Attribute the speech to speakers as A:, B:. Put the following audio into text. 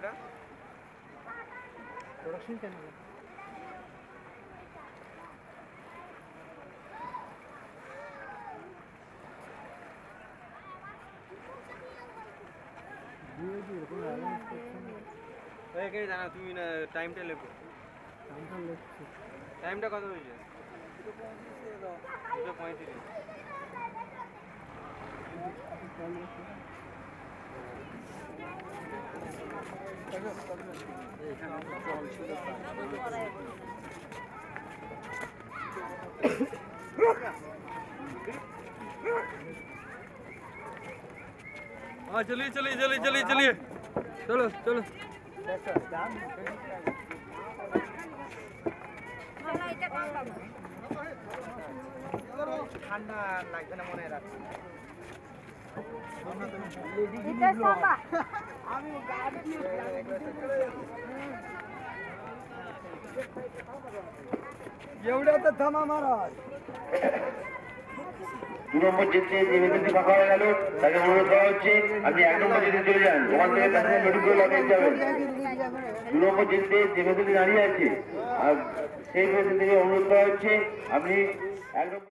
A: টাকা প্রোডাকশন কেন জানা তুমি না টাইমটা লেখো টাইমটা কত হয়েছে 2:35 हाँ चलिए चलिए चलिए चलिए चलिए चलो चलो ठंडा লাগবে না মনে রাখছি আমি গাড়ি एवढा तर थांबा महाराज
B: 2 নম্বর যেতে যে ব্যক্তি ফাঁকা হয়ে গেল তাকে অনুরোধ করা হচ্ছে আপনি 1 নম্বর যেতে চলে যান ওখান থেকে প্যাসেঞ্জার লোডিং করে লাগিয়ে যাবেন 2 নম্বর যেতে যে ব্যক্তি দাঁড়িয়ে আছে আর সেই ব্যক্তি থেকে অনুরোধ করা হচ্ছে আপনি 1